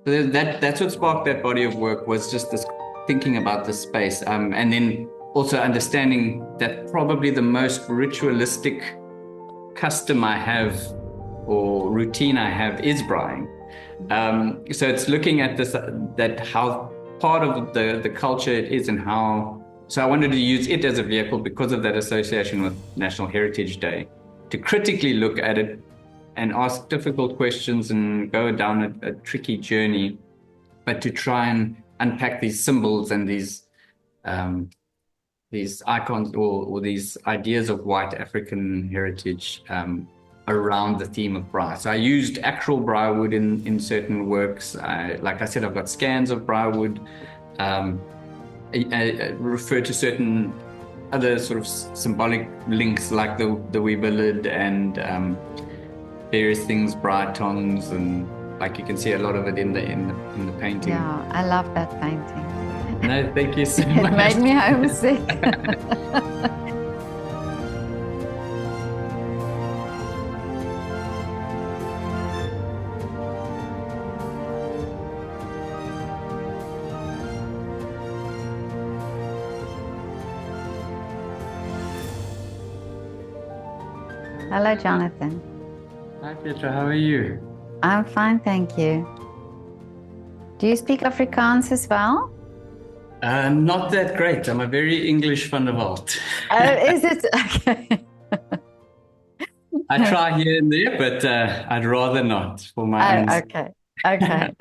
So that's what sparked that body of work, was just this thinking about the space, and then also understanding that probably the most ritualistic custom I have or routine I have is braaiing. So it's looking at this, that how part of the culture it is, and how. So I wanted to use it as a vehicle because of that association with National Heritage Day, to critically look at it and ask difficult questions and go down a tricky journey, but to try and unpack these symbols and these icons, or these ideas of white African heritage, around the theme of braai. So I used actual braai wood in certain works. Like I said, I've got scans of braai wood. I refer to certain other sort of symbolic links, like the Weber lid and various things, braai tongs, and like you can see a lot of it in the painting. Yeah, I love that painting. No, thank you so It much. made me homesick. Hello, Jonathan. Hi, Petra. How are you? I'm fine, thank you. Do you speak Afrikaans as well? Not that great. I'm a very English van der Walt. Oh, is it? Okay. I try here and there, but I'd rather not for my own. Okay. Okay.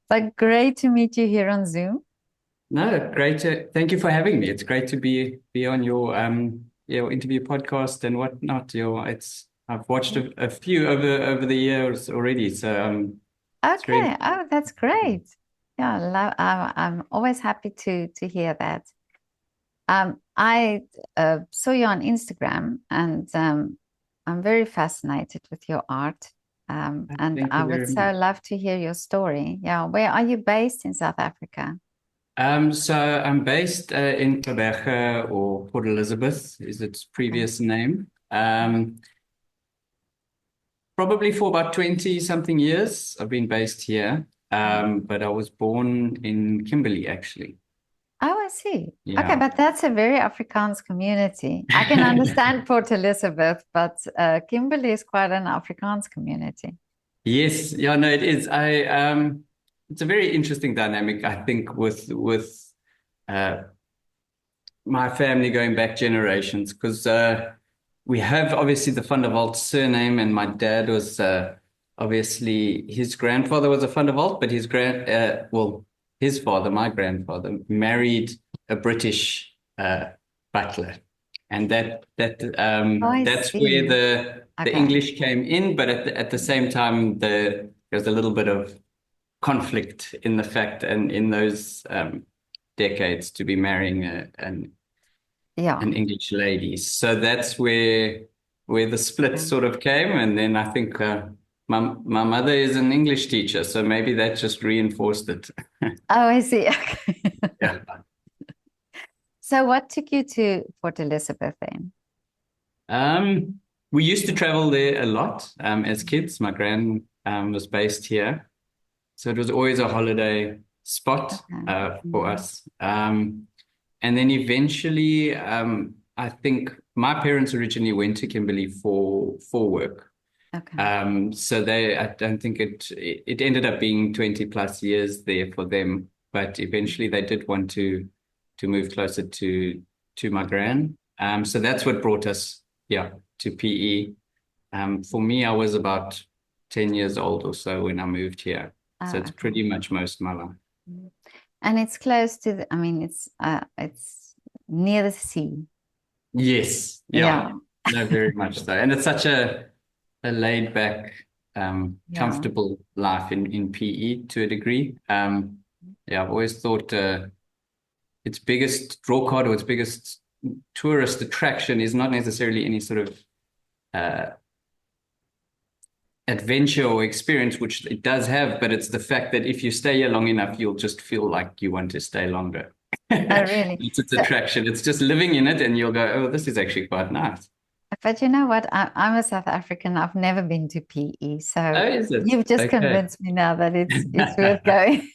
But great to meet you here on Zoom. No, great. Thank you for having me. It's great to be on your interview podcast and whatnot. I've watched a few over the years already. So Okay. Oh, that's great. Yeah, I'm always happy to hear that. I saw you on Instagram, and I'm very fascinated with your art. And I would so love to hear your story. Yeah, where are you based in South Africa? So I'm based in Kaapberge, or Port Elizabeth is its previous name. Probably for about 20 something years, I've been based here. But I was born in Kimberley, actually. Oh, I see. Yeah. Okay, but that's a very Afrikaans community. I can understand Port Elizabeth, but Kimberley is quite an Afrikaans community. Yes, yeah, no, it is. It's a very interesting dynamic, I think, with my family going back generations, because we have obviously the Van der Walt surname, and my dad was obviously, his grandfather was a Van der Walt, but his father, my grandfather, married a British butler, and that's where the English came in. But at the same time, there's a little bit of conflict in the fact, and in those decades, to be marrying an English lady. So that's where the split sort of came, and then I think my mother is an English teacher, so maybe that just reinforced it. Oh, I see. Okay. Yeah. So what took you to Port Elizabeth then? We used to travel there a lot as kids. My gran was based here, so it was always a holiday spot for us. And then eventually, I think my parents originally went to Kimberley for work. Okay. So I don't think it ended up being 20 plus years there for them, but eventually they did want to move closer to my gran. So that's what brought us, to PE. For me, I was about 10 years old or so when I moved here. So it's pretty much most of my life. And it's close to it's near the sea. Yes. Yeah. No, very much so. And it's such a laid back, comfortable life in PE to a degree. I've always thought its biggest draw card, or its biggest tourist attraction, is not necessarily any sort of adventure or experience, which it does have, but it's the fact that if you stay here long enough, you'll just feel like you want to stay longer. Oh, really? It's its attraction. It's just living in it, and you'll go, oh, this is actually quite nice. But you know what? I'm a South African. I've never been to PE, Oh, so is it? you've just Okay. convinced me now that it's worth going.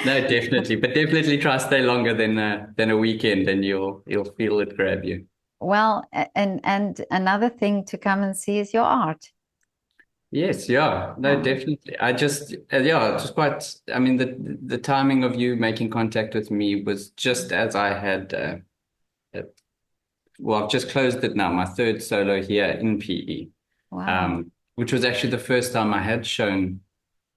No, definitely, but definitely try to stay longer than a weekend, and you'll feel it grab you. Well, and another thing to come and see is your art. Yes, yeah, no, Yeah. definitely. I just, yeah, it was quite. I mean, the timing of you making contact with me was just as I had. Uh, well, I've just closed it now, my third solo here in PE, Wow. which was actually the first time I had shown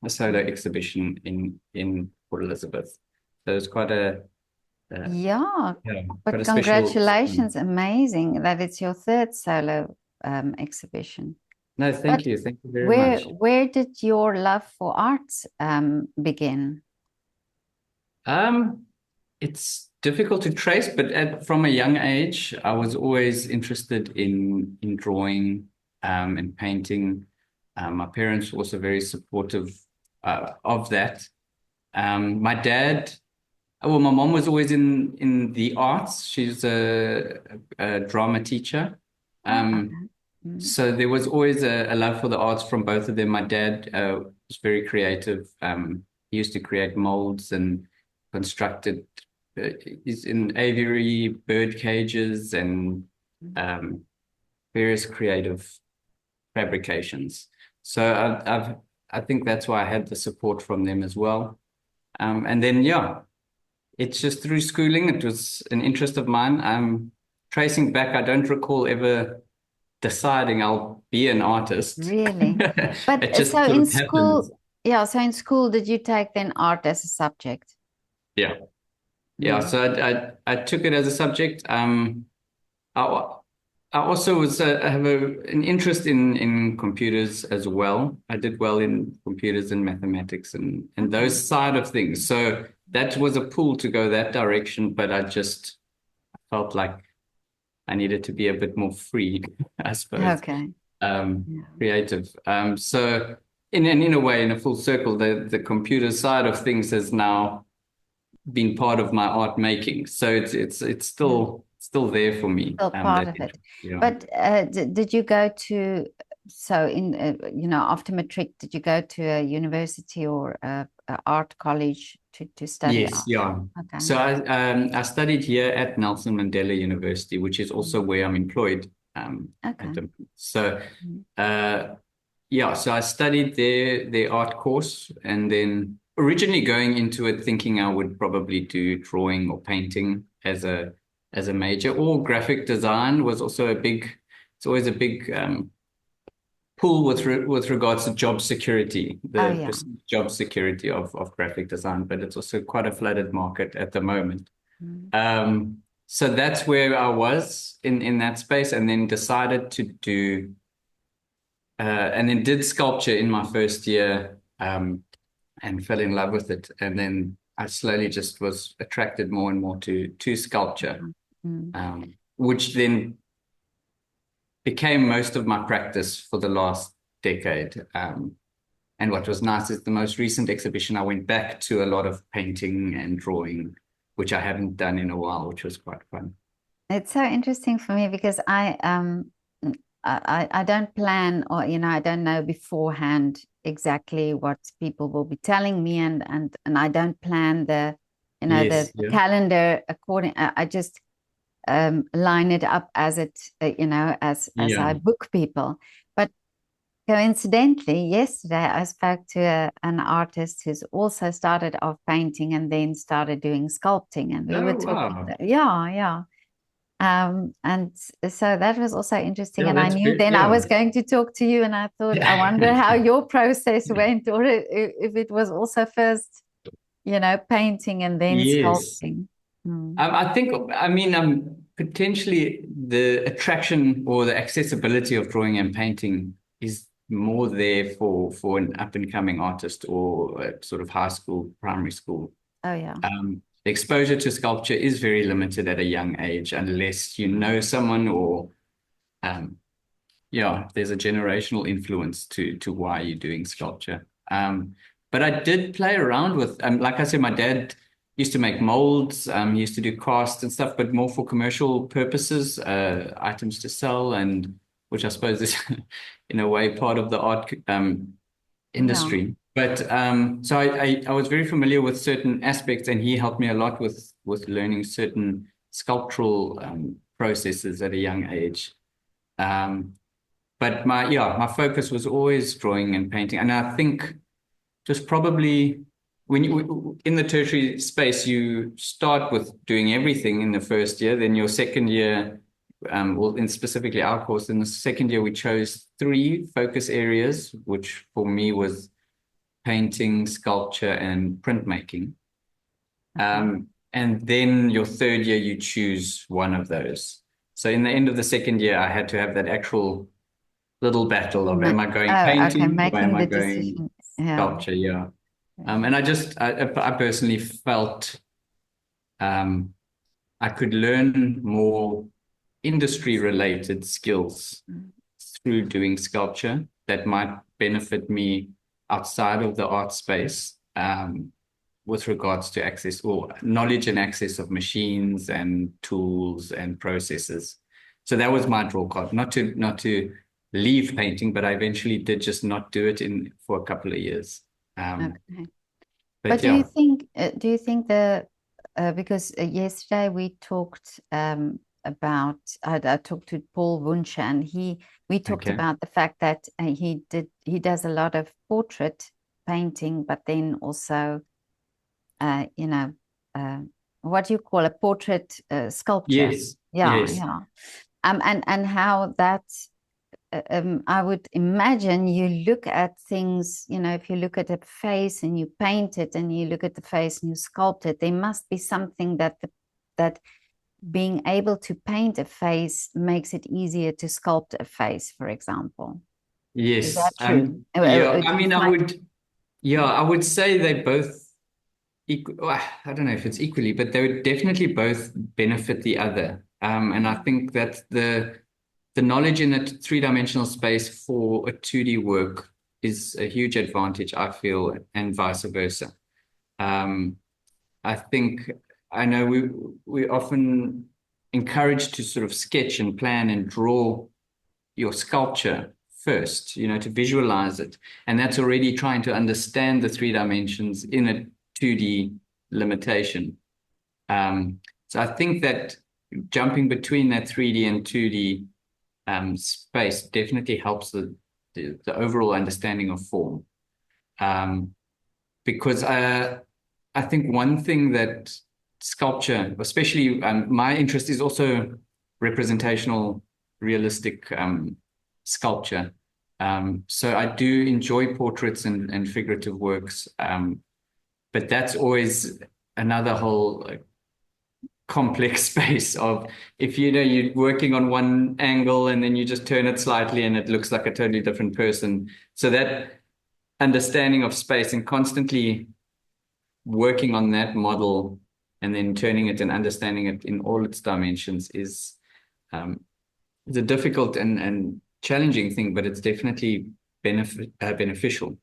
a solo exhibition in Port Elizabeth. So it was uh, Yeah, yeah, quite but a special. congratulations. Amazing that it's your third solo exhibition. No, But thank you very where much. where did your love for arts begin? Um, it's difficult to trace, but from a young age, I was always interested in drawing and painting. My parents were also very supportive of that. My dad, well, my mom was always in the arts. She's a drama teacher. Oh, Um, okay. Mm, so there was always a love for the arts from both of them. My dad was very creative. He used to create molds and constructed. He's in aviary, bird cages, and mm. um, various creative fabrications. So I think that's why I had the support from them as well. And then yeah, it's just through schooling. It was an interest of mine. Tracing back, I don't recall ever deciding I'll be an artist. Really? But It just so sort in of happens. school, yeah, so in school, did you take then art as a subject? Yeah. Yeah. Mm. So I took it as a subject. I, I also I have an interest in computers as well. I did well in computers and mathematics and Okay. those side of things. So that was a pull to go that direction, but I just felt like I needed to be a bit more free, I suppose, Okay. um, Yeah. creative. So in a way, in a full circle, the computer side of things has now been part of my art making. So it's Yeah. still there for me. Still part That of it. interest, yeah. But did you go to, so in, after matric, did you go to a university or a art college to study Yes, art? yeah. Okay. So I studied here at Nelson Mandela University, which is also Mm. where I'm employed at Okay. the so Mm. uh yeah, so I studied their art course and then originally going into it thinking I would probably do drawing or painting as a major or graphic design was also it's always a big pull with regards to job security, Oh, the yeah. perceived job security of graphic design, but it's also quite a flooded market at the moment. Mm. So that's where I was in that space, and then decided to do and then did sculpture in my first year, and fell in love with it. And then I slowly just was attracted more and more to sculpture, Mm. which then became most of my practice for the last decade. And what was nice is the most recent exhibition, I went back to a lot of painting and drawing, which I haven't done in a while, which was quite fun. It's so interesting for me because I don't plan, or I don't know beforehand exactly what people will be telling me, and I don't plan the Yes, yeah, calendar according. I just line it up as it as I yeah. book people. But coincidentally, yesterday I spoke to an artist who's also started off painting and then started doing sculpting, and we were Oh, talking. wow. Yeah, yeah. And so that was also interesting. Yeah, And I that's knew great. then I Yeah. was going to talk to you, and I thought, I wonder how your process went, or if it was also first, painting and then Yes. sculpting. Mm. I think, I mean, potentially the attraction or the accessibility of drawing and painting is more there for an up and coming artist or sort of high school, primary school. Oh, yeah. The exposure to sculpture is very limited at a young age unless you know someone or um, yeah, there's a generational influence to why you're doing sculpture. But I did play around with, like I said, my dad. used to make molds, used to do casts and stuff, but more for commercial purposes, items to sell, and which I suppose is in a way part of the art Yeah. industry. But so I was very familiar with certain aspects, and he helped me a lot with learning certain sculptural processes at a young age. Um, but my focus was always drawing and painting, and I think just probably when you in the tertiary space, you start with doing everything in the first year. Then your second year, well, in specifically our course, in the second year, we chose 3 focus areas, which for me was painting, sculpture, and printmaking. And then your third year, you choose one of those. So in the end of the second year, I had to have that actual little battle of am I going Oh, okay, painting or am making I the going decision. Yeah. sculpture? Yeah. And I personally felt um, I could learn more industry related skills through doing sculpture that might benefit me outside of the art space, with regards to access or knowledge and access of machines and tools and processes. So that was my draw card, not to leave painting, but I eventually did just not do it for a couple of years. Okay. But But yeah, do you think because yesterday we talked about I talked to Paul Wunsch, and we talked okay. about the fact that he does a lot of portrait painting, but then also you know what do you call a portrait sculpture? Yes, Yeah, yes, yeah. And how that I would imagine you look at things, if you look at a face and you paint it, and you look at the face and you sculpt it, there must be something that being able to paint a face makes it equal to sculpt a face, for example. Is yes. that true? Yeah, I Do you mean, find? I would say they both equal. I don't know if it's equally, but they would definitely both benefit the other. And I think that the knowledge in a three-dimensional space for a 2D work is a huge advantage, I feel, and vice versa. Um, I think I know we often encouraged to sort of sketch and plan and draw your sculpture first, to visualize it. And that's already trying to understand the 3 dimensions in a 2D limitation. So I think that jumping between that 3D and 2D space definitely helps the overall understanding of form. Because I think one thing that sculpture, especially my interest is also representational, realistic sculpture. So I do enjoy portraits and figurative works, but that's always another whole complex space of if you're working on one angle and then you just turn it slightly and it looks like a totally different person. So that understanding of space and constantly working on that model and then turning it and understanding it in all its dimensions is a difficult and challenging thing, but it's definitely beneficial.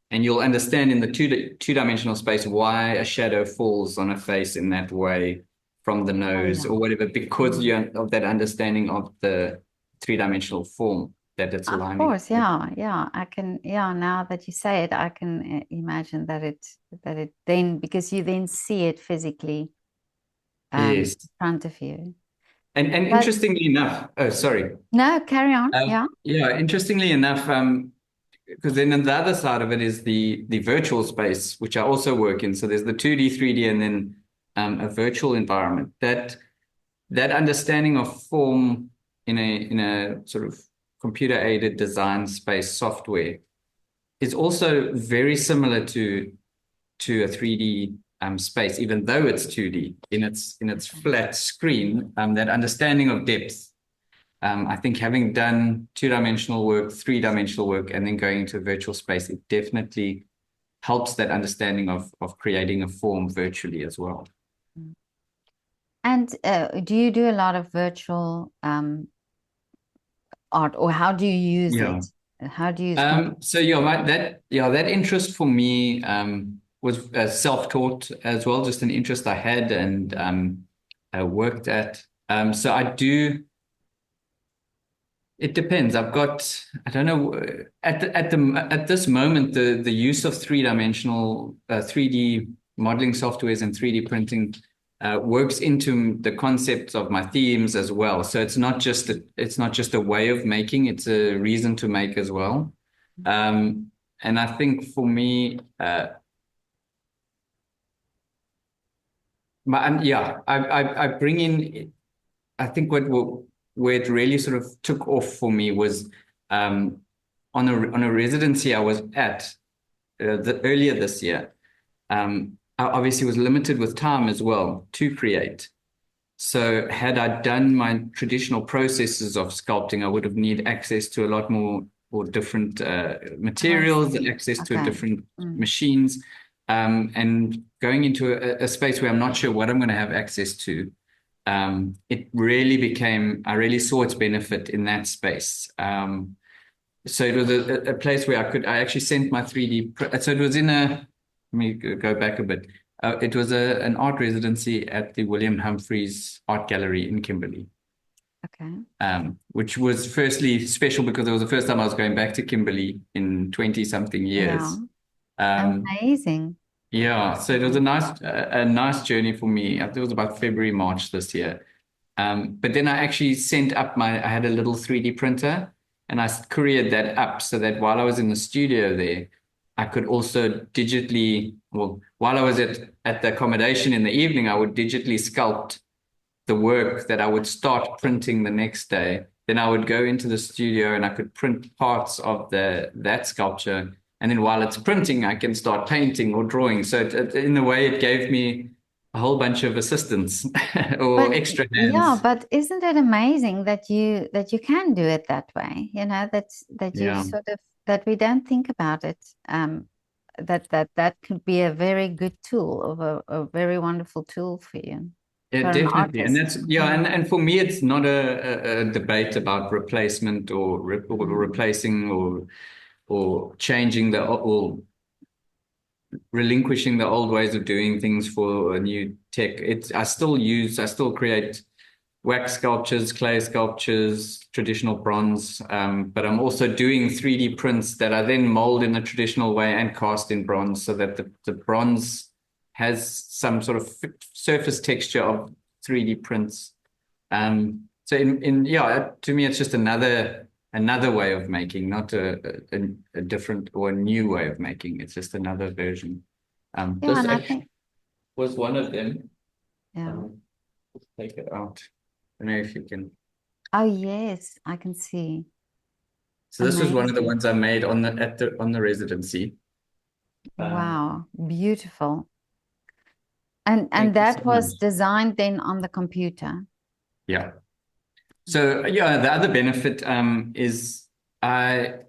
And you'll understand in the two-dimensional space why a shadow falls on a face in that way from the Oh, nose yeah. or whatever, because of that understanding of the three-dimensional form that it's Of aligning course, with. yeah, yeah. I can, yeah. Now that you say it, I can imagine that it then, because you then see it physically in Yes. front of you. And But interestingly enough, oh, sorry. no, carry on. Yeah. Yeah, interestingly enough, because then on the other side of it is the virtual space, which I also work in. So there's the 2D, 3D, and then a virtual environment. That understanding of form in a sort of computer-aided design space software is also very similar to a 3D space, even though it's 2D in its flat screen. That understanding of depth. I think having done two-dimensional work, three-dimensional work, and then going into a virtual space, it definitely helps that understanding of creating a form virtually as well. And do you do a lot of virtual art, or how do you use Yeah. it? How do you use computer? So yeah, that interest for me was self-taught as well, just an interest I had and I worked at. So I do. It depends. I don't know, at this moment, the use of three-dimensional 3D modeling softwares and 3D printing works into the concepts of my themes as well. So it's not just a way of making, it's a reason to make as well. And I think for me, I bring in. I think where it really sort of took off for me was on a residency I was at earlier this year. I obviously was limited with time as well to create. So had I done my traditional processes of sculpting, I would have needed access to a lot more or different materials, access to different machines, and going into a space where I'm not sure what I'm going to have access to. It really became, I really saw its benefit in that space. So it was a place where I actually sent my 3D, so it was let me go back a bit. It was an art residency at the William Humphreys Art Gallery in Kimberley. Okay. Which was firstly special because it was the first time I was going back to Kimberley in 20 something years. Amazing. Yeah, so it was a nice journey for me. I think it was about February, March this year. But then I actually I had a little 3D printer and I couriered that up so that while I was in the studio there, I could also digitally, well, while I was at the accommodation in the evening, I would digitally sculpt the work that I would start printing the next day. Then I would go into the studio and I could print parts of that sculpture. And then while it's printing, I can start painting or drawing. So in a way, it gave me a whole bunch of assistance or extra hands. Yeah, but isn't it amazing that you can do it that way? You know, that you sort of, that we don't think about it. That could be a very good tool, or a very wonderful tool for you. Yeah, definitely. And that's, and for me, it's not a debate about replacement or replacing or changing or relinquishing the old ways of doing things for a new tech. I still create wax sculptures, clay sculptures, traditional bronze, but I'm also doing 3D prints that I then mold in a traditional way and cast in bronze so that the bronze has some sort of surface texture of 3D prints. So to me, it's just another way of making, not a different or a new way of making. It's just another version. This and I think was one of them. Yeah. Take it out. I don't know if you can. Oh yes, I can see. So this was one of the ones I made on the residency. Wow, beautiful. And that was designed then on the computer. Yeah. So the other benefit is the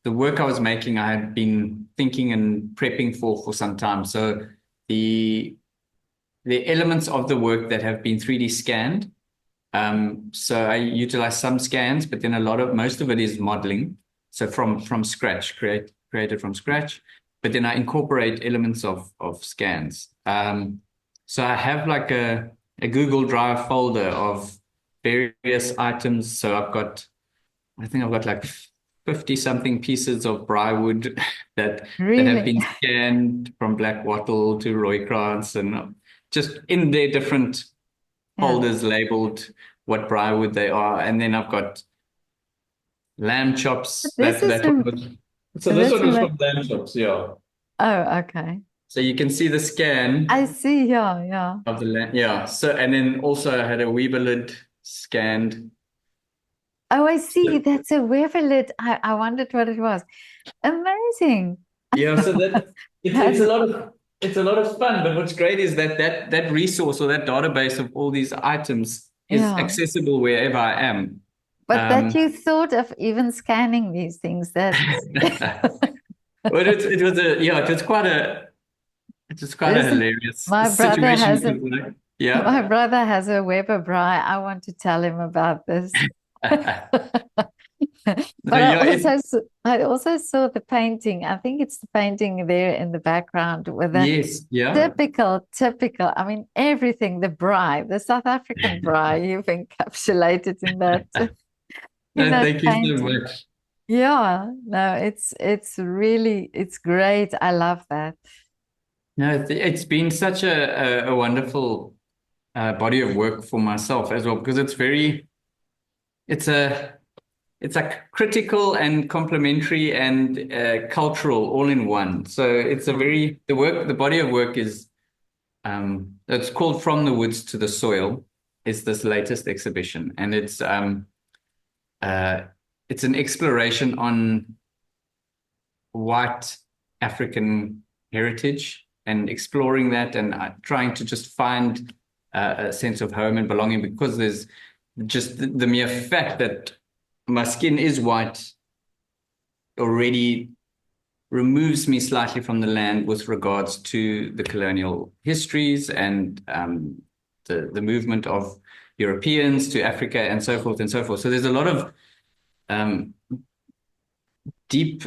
work I was making, I had been thinking and prepping for some time. So the elements of the work that have been 3D scanned. So I utilize some scans, but then most of it is modeling. So from scratch, created from scratch. But then I incorporate elements of scans. So I have like a Google Drive folder of various items. So I think I've got like 50 something pieces of braai wood that have been scanned from black wattle to Roykrans and just in their different folders labeled what braai wood they are. And then I've got lamb chops. This one was from lamb chops, yeah. Oh, okay. So you can see the scan. I see, yeah. Of the lamb, yeah. So and then also I had a Weber lid scanned. Oh, I see. That's a Weber lid. I wondered what it was. Amazing. Yeah, so it's a lot of fun. But what's great is that resource or that database of all these items is accessible wherever I am. But that you thought of even scanning these things, that well, it was quite a hilarious situation. My brother has a Weber braai. I want to tell him about this. No, But I yeah, also I also saw the painting. I think it's the painting there in the background with the yes, yeah. typical. I mean, everything, the braai, the South African braai, you've encapsulated in No, that thank you so painting. much. Yeah, no, it's really it's great. I love that. No, it's been such a wonderful body of work for myself as well because it's a it's like critical and complementary and cultural all in one. So it's a Mm. very the body of work is it's called From the Woods to the Soil. It's this latest exhibition, and uh, it's an exploration on white African heritage and exploring that and trying to just find a sense of home and belonging because there's just the mere fact that my skin is white already removes me slightly from the land with regards to the colonial histories and the movement of Europeans to Africa and so forth and so forth. So there's a lot of um, deep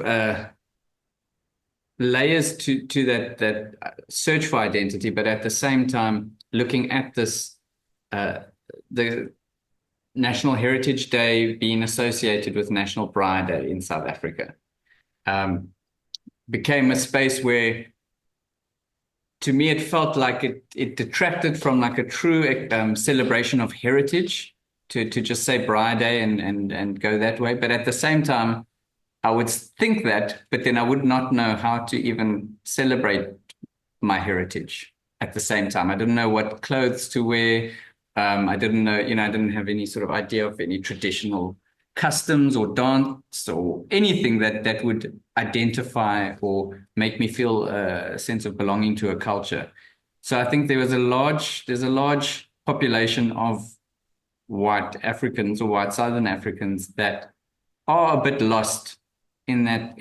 layers to that search for identity, but at the same time looking at this the National Heritage Day being associated with National Braai Day in South Africa um, became a space where to me it felt like it detracted from like a true celebration of heritage to just say Braai Day and go that way, but at the same time I would think that, but then I would not know how to even celebrate my heritage at the same time. I didn't know what clothes to wear. I didn't know, I didn't have any sort of idea of any traditional customs or dance or anything that would identify or make me feel a sense of belonging to a culture. So I think there's a large population of white Africans or white Southern Africans that are a bit lost in that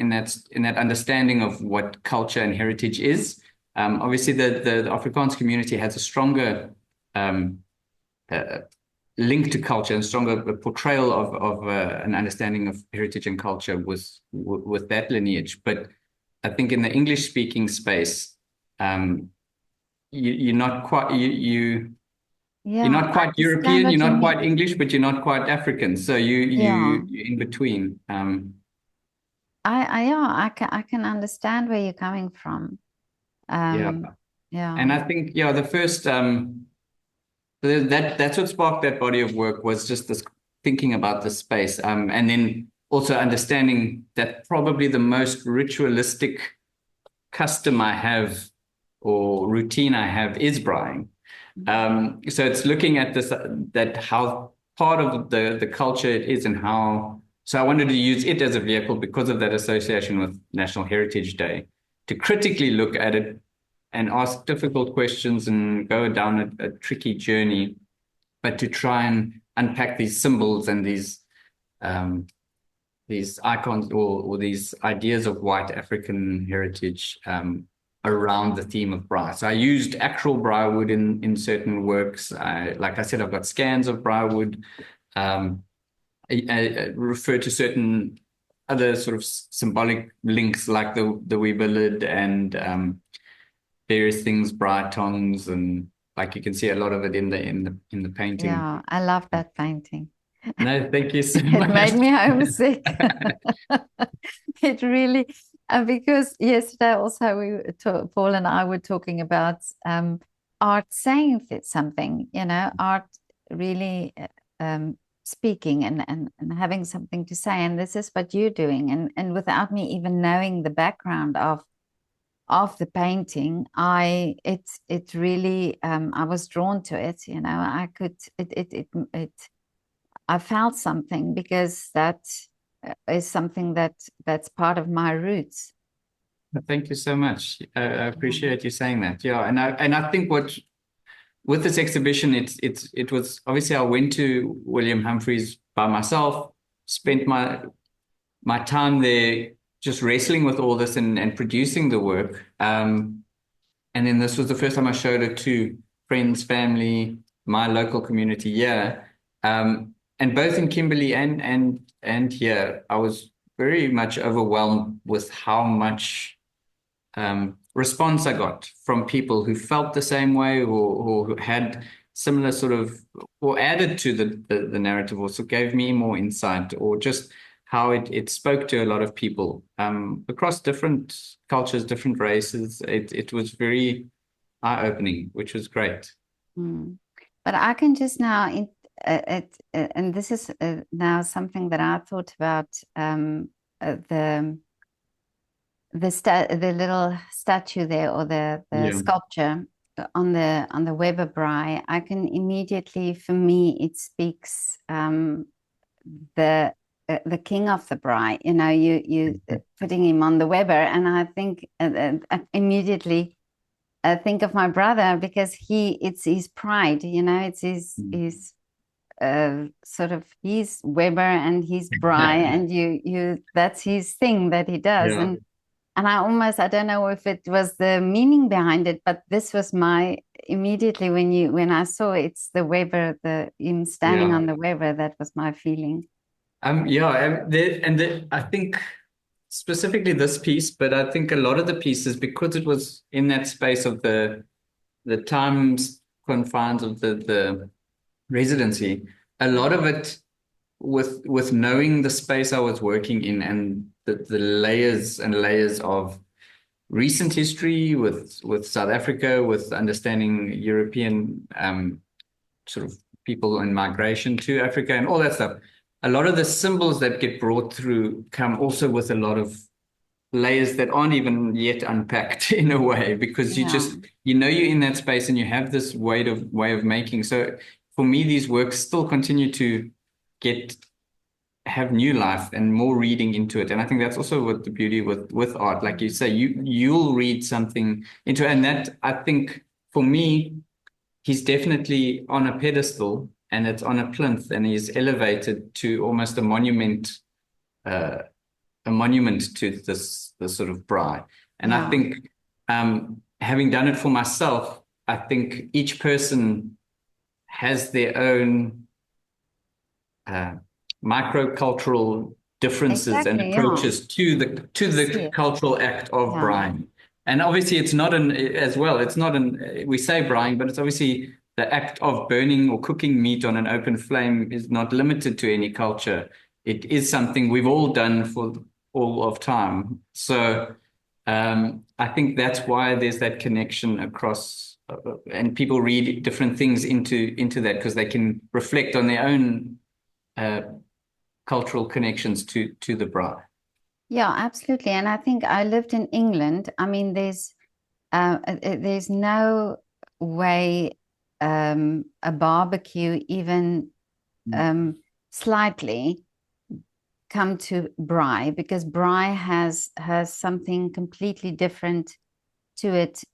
understanding of what culture and heritage is. Obviously, the Afrikaans community has a stronger um, uh, link to culture and stronger portrayal of an understanding of heritage and culture with that lineage. But I think in the English speaking space, um, you're not quite you're Yeah, not I quite understand European, you're what you not mean. quite English, but you're not quite African. So Yeah. you're in between. Yeah, I can understand where you're coming from. Yeah. Yeah. And I think, yeah, the first that's what sparked that body of work was just this thinking about the space. And then also understanding that probably the most ritualistic custom I have or routine I have is braaiing. So it's looking at this that how part of the culture it is and how so I wanted to use it as a vehicle because of that association with National Heritage Day to critically look at it and ask difficult questions and go down a tricky journey, but to try and unpack these symbols and these icons or these ideas of white African heritage around the theme of braai. So I used actual braai wood in certain works. Like I said, I've got scans of braai wood. Um, I refer to certain other sort of symbolic links like the Weber lid and various things, braai tongs, and like you can see a lot of it in the painting. Yeah, I love that painting. No, thank you so It made much. me homesick. It really, because yesterday also Paul and I were talking about art saying something, art really speaking and having something to say. And this is what you're doing. And without me even knowing the background of the painting, it really I was drawn to it. I could I felt something because that is something that's part of my roots. Thank you so much. I Yeah. appreciate you saying that. Yeah, and I think what with this exhibition, it was obviously I went to William Humphreys by myself, spent my time there just wrestling with all this and producing the work. And then this was the first time I showed it to friends, family, my local community. Yeah. and both in Kimberley and here, I was very much overwhelmed with how much response I got from people who felt the same way, or who had similar sort of, or added to the narrative, also gave me more insight, or just how it spoke to a lot of people across different cultures, different races. It was very eye-opening, which was great. Mm. But I can just now, and this is now something that I thought about, the the little statue there, or the Yeah. sculpture on the Weber braai. I can immediately, for me, it speaks the king of the braai. You know, you putting him on the Weber, and I think immediately think of my brother, because it's his pride. You know, it's his sort of his Weber and his braai, and you that's his thing that he does. Yeah. And I don't know if it was the meaning behind it, but this was my immediately when I saw it's the Weber, him standing Yeah. on the Weber, that was my feeling. Yeah, I think specifically this piece, but I think a lot of the pieces, because it was in that space of the times confines of the residency, a lot of it with knowing the space I was working in, and the layers and layers of recent history with South Africa, with understanding European sort of people in migration to Africa and all that stuff. A lot of the symbols that get brought through come also with a lot of layers that aren't even yet unpacked in a way, because Yeah, you're in that space and you have this way of making. So for me, these works still continue to get have new life and more reading into it. And I think that's also what the beauty with art. Like you say, you'll read something into it. And that, I think, for me, he's definitely on a pedestal, and it's on a plinth, and he's elevated to almost uh, a monument to this sort of braai. And I yeah, think, having done it for myself, I think each person has their own uh, microcultural differences and exactly. Yeah, approaches to I see the it. cultural act of Yeah, braaiing. And obviously, it's not an as well. It's not an we say braaiing, but it's obviously the act of burning or cooking meat on an open flame is not limited to any culture. It is something we've all done for all of time. So I think that's why there's that connection across, and people read different things into that, because they can reflect on their own uh, cultural connections to the braai. yeah, absolutely. And I think I lived in England. I mean, there's no way a barbecue even slightly come to braai, because braai has something completely different to it.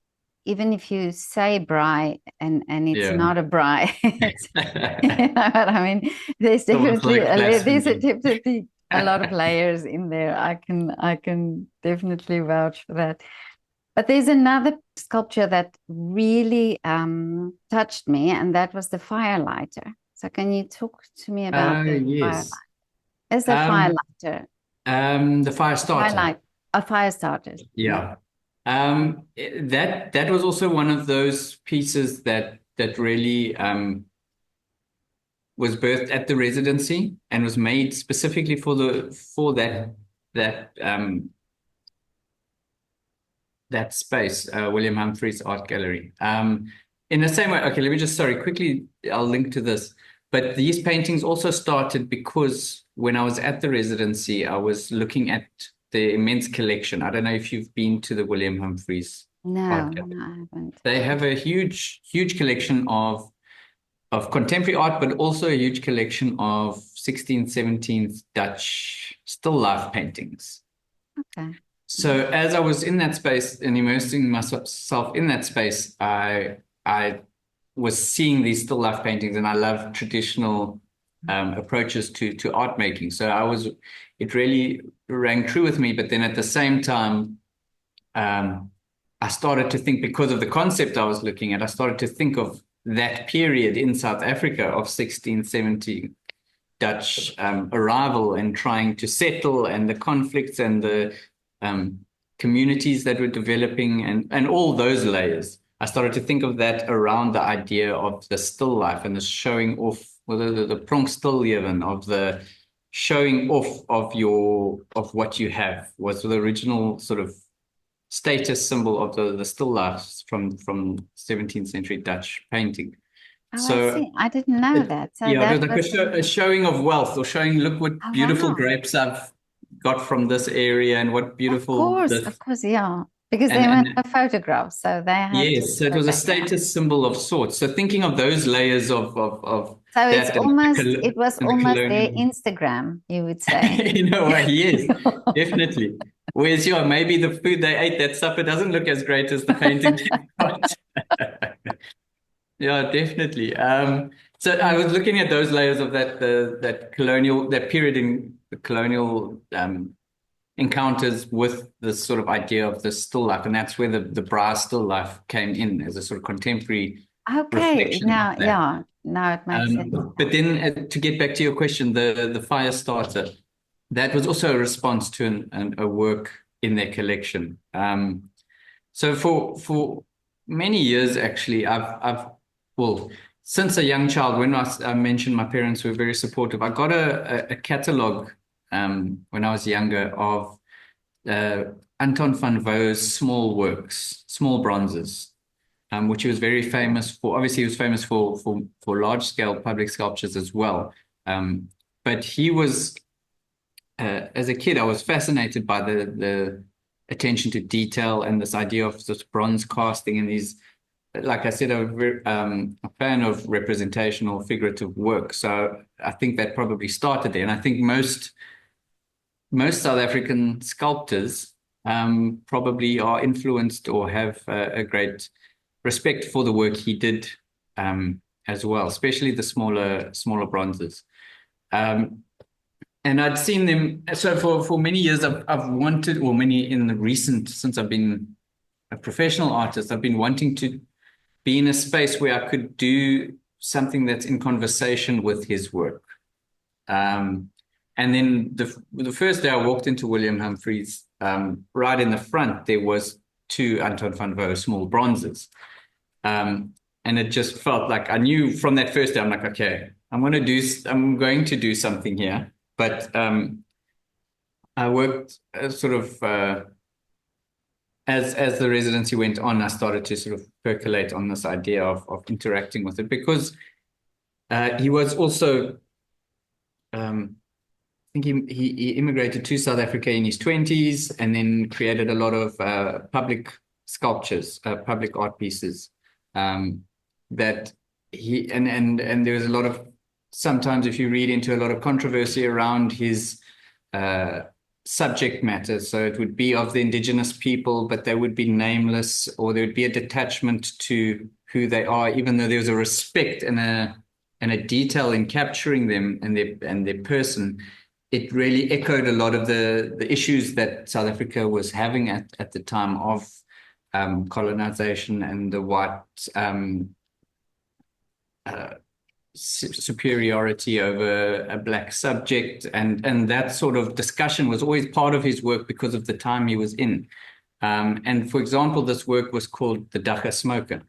Even if you say braai and it's Yeah. not a braai, you know what I mean? There's Almost definitely like blasphemy. a lot of layers in there. I can definitely vouch for that. But there's another sculpture that really touched me, and that was the firelighter. So can you talk to me about Oh, the firelighter? yes. Is the Um, firelighter the fire starter. firelight a fire starter? Yeah. Yeah. That was also one of those pieces that really was birthed at the residency and was made specifically for that that space, William Humphreys Art Gallery. In the same way, okay, let me just, sorry, quickly, I'll link to this. But these paintings also started because when I was at the residency, I was looking at the immense collection. I don't know if you've been to the William Humphreys No, Art Gallery. no, I haven't. They have a huge collection of contemporary art, but also a huge collection of 16th, 17th Dutch still life paintings. Okay. So as I was in that space and immersing myself in that space, I was seeing these still life paintings, and I love traditional approaches to art making. So it really rang true with me. But then at the same time, I started to think, because of the concept I was looking at, I started to think of that period in South Africa of 16th, 17th Dutch arrival and trying to settle, and the conflicts and the communities that were developing, and all those layers. I started to think of that around the idea of the still life and the showing off, or the pronkstilleven, of the showing off of what you have, was the original sort of status symbol of the still lifes from 17th century Dutch painting. Oh, I So see. I didn't know that. So yeah, it was that like was, a showing of wealth, or showing, look what oh, beautiful wow. grapes I've got from this area, and what beautiful Of this, course, yeah. Because and there were no photographs, so they had to yes, so it show was a that, yeah. status symbol of sorts. So thinking of those layers of So that, it was and the almost their colonial, Instagram, you would say. you know, yes, definitely. Whereas, yeah, maybe the food they ate that supper doesn't look as great as the painting they got. Yeah, definitely. So I was looking at those layers of that colonial, that period in the colonial encounters with this sort of idea of the still life, and that's where the braai still life came in as a sort of contemporary Okay, reflection of that. now it makes sense. But then to get back to your question, the fire starter, that was also a response to a work in their collection. So for many years, actually, well, since a young child, when I mentioned my parents were very supportive, I got a catalog when I was younger of uh, Anton van Vo's small works, small bronzes, which he was very famous for. Obviously, he was famous for large scale public sculptures as well. But he was, as a kid, I was fascinated by the attention to detail and this idea of this bronze casting and these, like I said, I'm a fan of representational figurative work. So I think that probably started there. And I think most South African sculptors probably are influenced or have a great respect for the work he did as well, especially the smaller bronzes. And I'd seen them. So for many years, I've wanted, or many in the recent, since I've been a professional artist, I've been wanting to be in a space where I could do something that's in conversation with his work. And then the first day I walked into William Humphreys, right in the front, there was two Anton van Vo small bronzes. And it just felt like I knew from that first day, I'm like, okay, I'm going to do something here. But I worked sort of as the residency went on, I started to sort of percolate on this idea of interacting with it, because he was also, I think he immigrated to South Africa in his 20s, and then created a lot of public sculptures, public art pieces, that he, and there was a lot of, sometimes if you read into a lot of controversy around his subject matter. So it would be of the indigenous people, but they would be nameless, or there would be a detachment to who they are, even though there was a respect and a detail in capturing them and their person. It really echoed a lot of the issues that South Africa was having at the time of colonization and the white superiority over a black subject, and that sort of discussion was always part of his work because of the time he was in. And for example, this work was called the Dacha Smoker.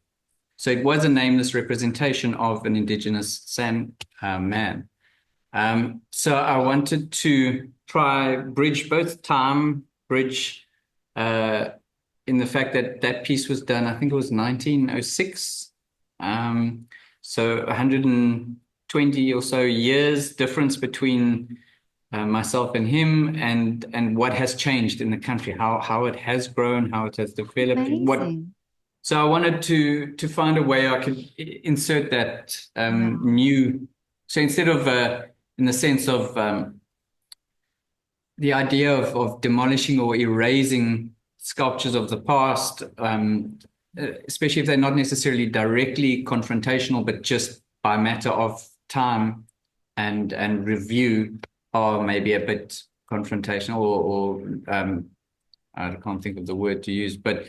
So it was a nameless representation of an indigenous San man. So I wanted to try bridge both time, in the fact that that piece was done, I think it was 1906. So 120 or so years difference between myself and him, and what has changed in the country, how it has grown, how it has developed, Amazing. so I wanted to find a way I could insert that Yeah. new. So instead of in the sense of the idea of demolishing or erasing sculptures of the past, especially if they're not necessarily directly confrontational, but just by matter of time and review, are maybe a bit confrontational, or I can't think of the word to use, but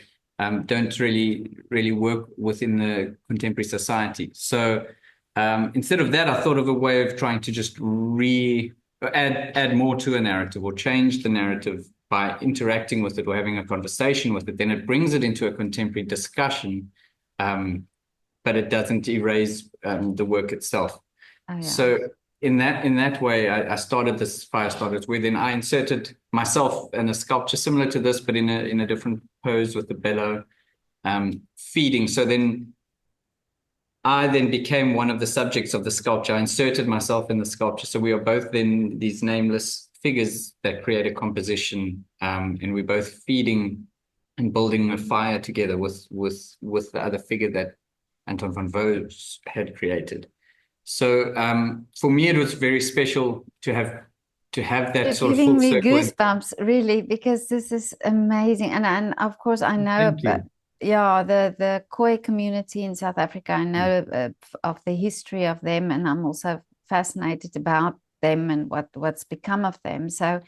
don't really work within the contemporary society. So Instead of that, I thought of a way of trying to just add more to a narrative or change the narrative by interacting with it or having a conversation with it. Then it brings it into a contemporary discussion, but it doesn't erase the work itself. Oh, yeah. So in that way, I started this fire starters where then I inserted myself in a sculpture similar to this, but in a different pose with the bellow, feeding. So then I then became one of the subjects of the sculpture. I inserted myself in the sculpture. So we are both then these nameless figures that create a composition, and we're both feeding and building a fire together with the other figure that Anton van Vos had created. So for me, it was very special to have that You're sort of giving full me circle. goosebumps, really, because this is amazing. And of course, I know, Thank you. yeah, the Khoi community in South Africa, I know of the history of them, and I'm also fascinated about them and what's become of them. So,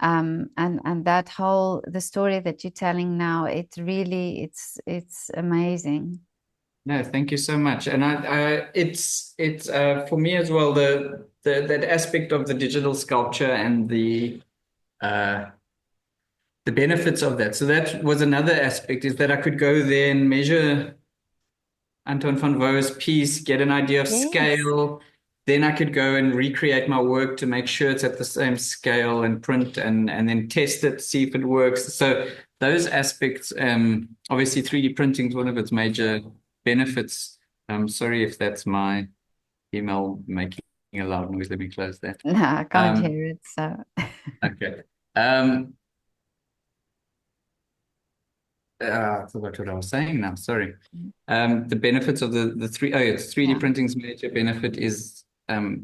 and that whole, the story that you're telling now, it really, it's amazing. No, thank you so much. And it's for me as well, that aspect of the digital sculpture and the benefits of that. So that was another aspect, is that I could go there and measure Anton van Vos' piece, get an idea of Yes. scale. Then I could go and recreate my work to make sure it's at the same scale and print and then test it, see if it works. So those aspects, obviously 3D printing is one of its major benefits. I'm sorry if that's my email making a loud noise. Let me close that. No, I can't hear it. So Okay. I forgot what I was saying now. Sorry. The benefits of the 3D printing's major benefit is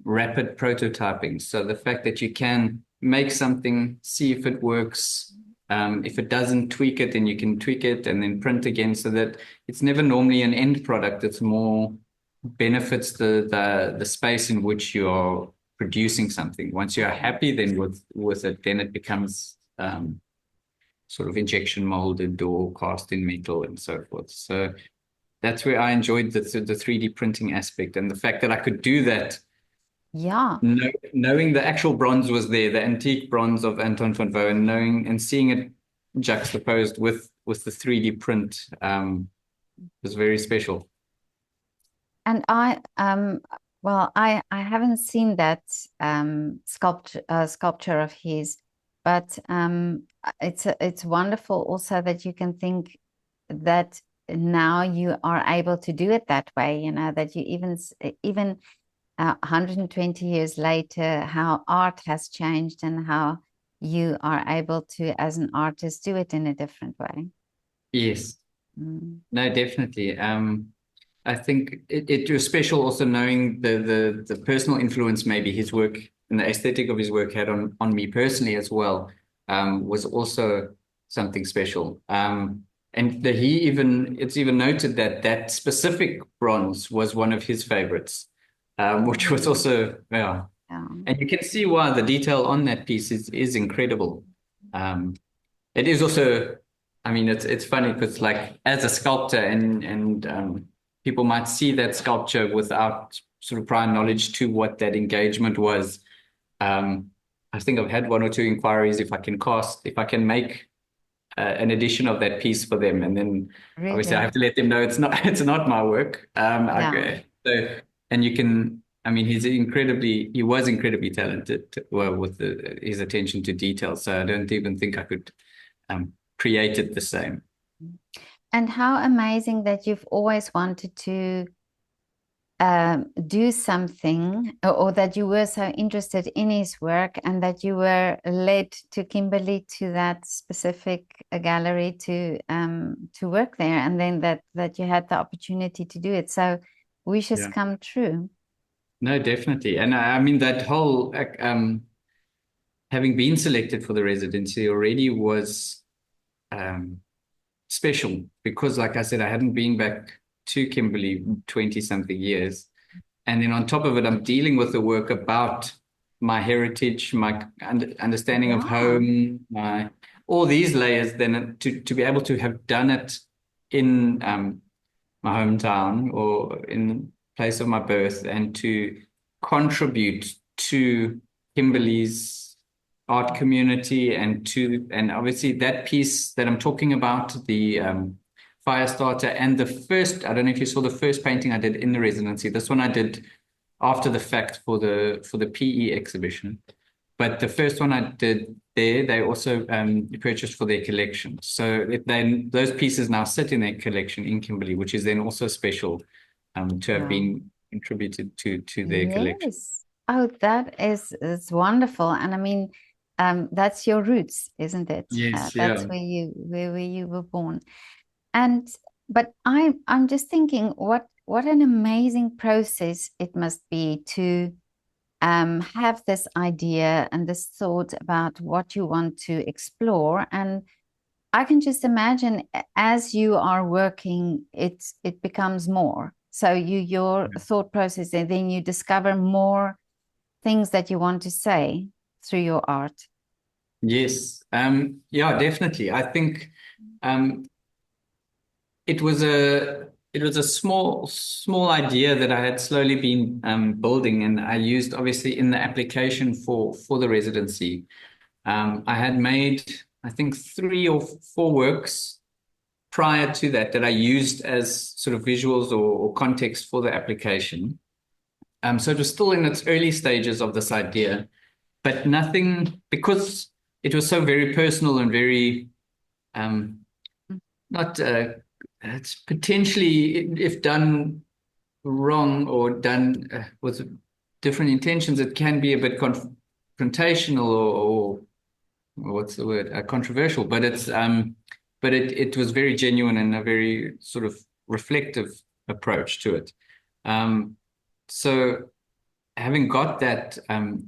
rapid prototyping. So the fact that you can make something, see if it works. If it doesn't, tweak it, then you can tweak it and then print again, so that it's never normally an end product. It's more benefits the space in which you're producing something. Once you're happy then with it, then it becomes sort of injection molded or cast in metal and so forth. So that's where I enjoyed the 3D printing aspect, and the fact that I could do that. yeah. Knowing the actual bronze was there, the antique bronze of Anton van Vos, and knowing and seeing it juxtaposed with the 3D print was very special. And well, I haven't seen that sculpture of his, but it's wonderful also that you can think that now you are able to do it that way, you know, that you even 120 years later, how art has changed and how you are able to, as an artist, do it in a different way. Yes. Mm. No, definitely. I think it was special also knowing the personal influence maybe his work and the aesthetic of his work had on me personally as well, was also something special. And it's even noted that specific bronze was one of his favorites, which was also, yeah. And you can see why the detail on that piece is incredible. It is also, I mean, it's funny because, like, as a sculptor and people might see that sculpture without sort of prior knowledge to what that engagement was. I think I've had one or two inquiries if I can make an edition of that piece for them, and then Really? obviously I have to let them know it's not my work. And you can, I mean, he was incredibly talented, well, with his attention to detail. So I don't even think I could create it the same. And how amazing that you've always wanted to do something, or that you were so interested in his work, and that you were led to Kimberley, to that specific gallery to work there, and then that you had the opportunity to do it. So wishes come true. No, definitely. And I mean, that whole having been selected for the residency already was special, because, like I said, I hadn't been back to Kimberley 20 something years. And then on top of it, I'm dealing with the work about my heritage, my understanding of home, all these layers. Then to be able to have done it in my hometown or in place of my birth, and to contribute to Kimberley's art community, and obviously that piece that I'm talking about, the fire starter, and the first, I don't know if you saw the first painting I did in the residency. This one I did after the fact for the PE exhibition. But the first one I did there, they also purchased for their collection. So those pieces now sit in their collection in Kimberley, which is then also special to have been contributed to their collection. Yes. Oh, that is wonderful. And I mean, that's your roots, isn't it? Yes, That's yeah. where you were born. And but I'm just thinking what an amazing process it must be to have this idea and this thought about what you want to explore. And I can just imagine as you are working, it becomes more. So your thought process, and then you discover more things that you want to say through your art. Yes. Yeah, definitely. I think um, it was a small idea that I had slowly been building, and I used obviously in the application for the residency. I had made, I think, 3 or 4 works prior to that I used as sort of visuals or context for the application. So it was still in its early stages of this idea, but nothing, because it was so very personal and very not it's potentially, if done wrong or done with different intentions, it can be a bit confrontational or what's the word? Controversial, but it was very genuine and a very sort of reflective approach to it. So having got that,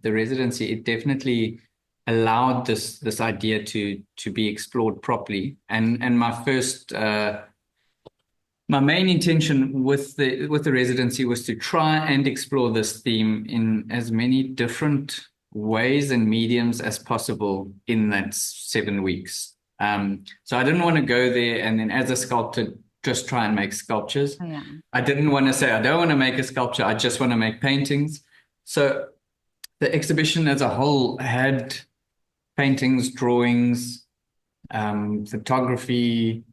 the residency, it definitely allowed this idea to be explored properly. And my main intention with the residency was to try and explore this theme in as many different ways and mediums as possible in that 7 weeks. So I didn't want to go there and then as a sculptor just try and make sculptures. Oh, yeah. I didn't want to say I don't want to make a sculpture, I just want to make paintings. So the exhibition as a whole had paintings, drawings, photography,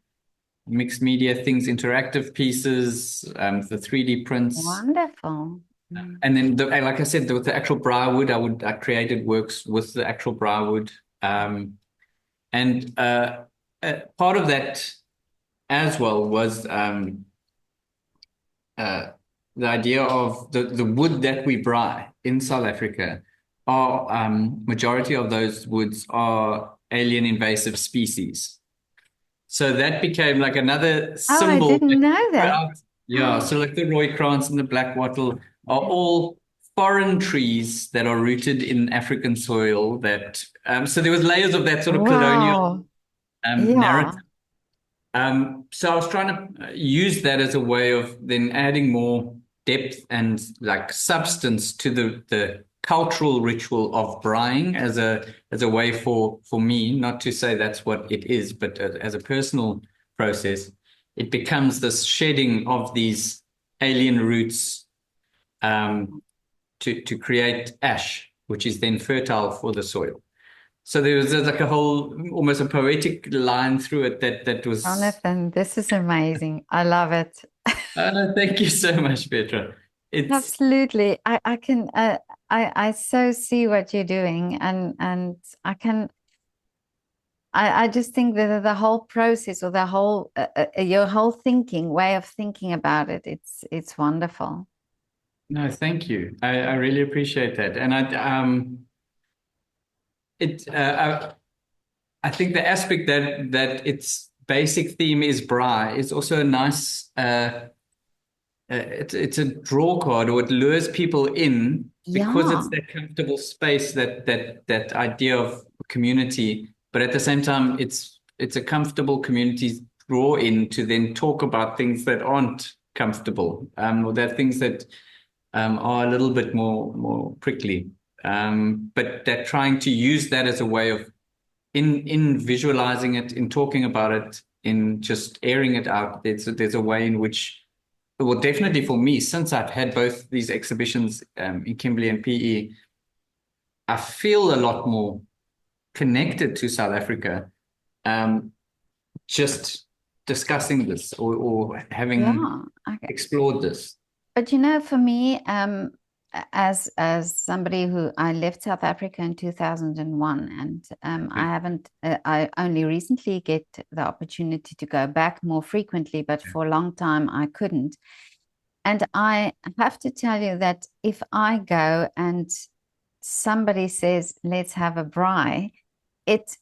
mixed media things, interactive pieces, the 3D prints. Wonderful. And then, like I said, with the actual braai wood, I created works with the actual braai wood. And part of that as well was the idea of the wood that we braai in South Africa are majority of those woods are alien invasive species. So that became like another Oh, I symbol. didn't know that. Yeah, so like the Rooikrans and the black wattle are all foreign trees that are rooted in African soil. That so there was layers of that sort of colonial Wow. Yeah. narrative. So I was trying to use that as a way of then adding more depth and like substance to the cultural ritual of braaiing as a way for me, not to say that's what it is, but as a personal process, it becomes this shedding of these alien roots to create ash, which is then fertile for the soil. So there's like a whole, almost a poetic line through it that was. Jonathan, this is amazing. I love it. Thank you so much, Petra. It's Absolutely. I can I so see what you're doing, and I just think that the whole process, or the whole your whole way of thinking about it, it's wonderful. no, thank you. I really appreciate that, and I think the aspect that its basic theme is braai is also a nice. It's a draw card, or it lures people in because Yeah. it's that comfortable space, that idea of community. But at the same time, it's a comfortable community draw in to then talk about things that aren't comfortable, or that things that are a little bit more prickly. But that trying to use that as a way of in visualizing it, in talking about it, in just airing it out. There's a way in which well, definitely for me, since I've had both these exhibitions in Kimberley and PE, I feel a lot more connected to South Africa. Just discussing this or having Yeah. Okay. explored this. But for me, as somebody who I left South Africa in 2001, and Okay. I only recently get the opportunity to go back more frequently, but for a long time I couldn't. And I have to tell you that if I go and somebody says, let's have a braai, it's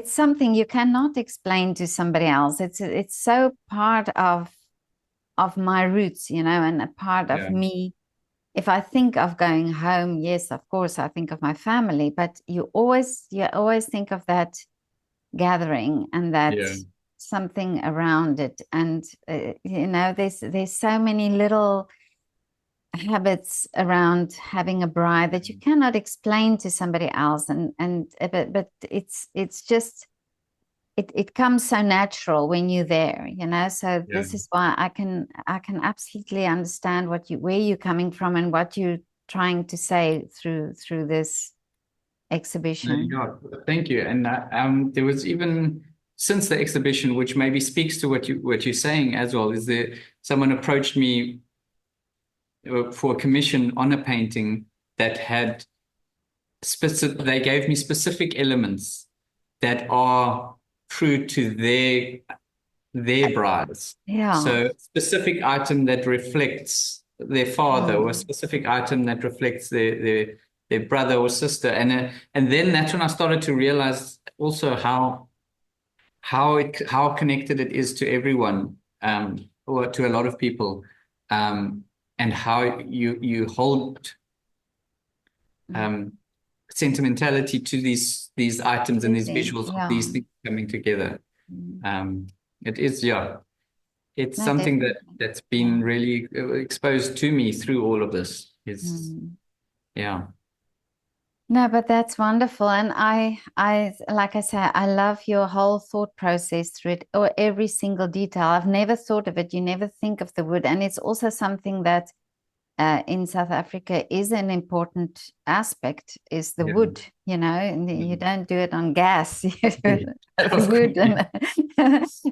something you cannot explain to somebody else. It's so part of my roots, and a part of Yeah. me. If I think of going home, yes, of course, I think of my family, but you always think of that gathering and that Yeah. something around it. And there's so many little habits around having a braai that you cannot explain to somebody else. But it's just it comes so natural when you're there, so Yeah. this is why I can absolutely understand where you're coming from and what you're trying to say through this exhibition. Yeah, thank you. And there was even since the exhibition, which maybe speaks to what you're saying as well, is that someone approached me for a commission on a painting that had specific. They gave me specific elements that are true to their brides. Yeah. So, a specific item that reflects their father, or a Mm. specific item that reflects their brother or sister, and then that's when I started to realize also how connected it is to everyone, or to a lot of people, and how you hold Mm. um, sentimentality to these items and These these things, visuals of yeah. these things coming together. Mm. It is, yeah. It's No, something definitely. that's Yeah. been really exposed to me through all of this. Is Mm. yeah, No, but that's wonderful. And like I say, I love your whole thought process through it, or every single detail. I've never thought of it. You never think of the wood. And it's also something that in South Africa is an important aspect, is the yeah. wood, and you Mhm. don't do it on gas, you do Yeah. it with wood. And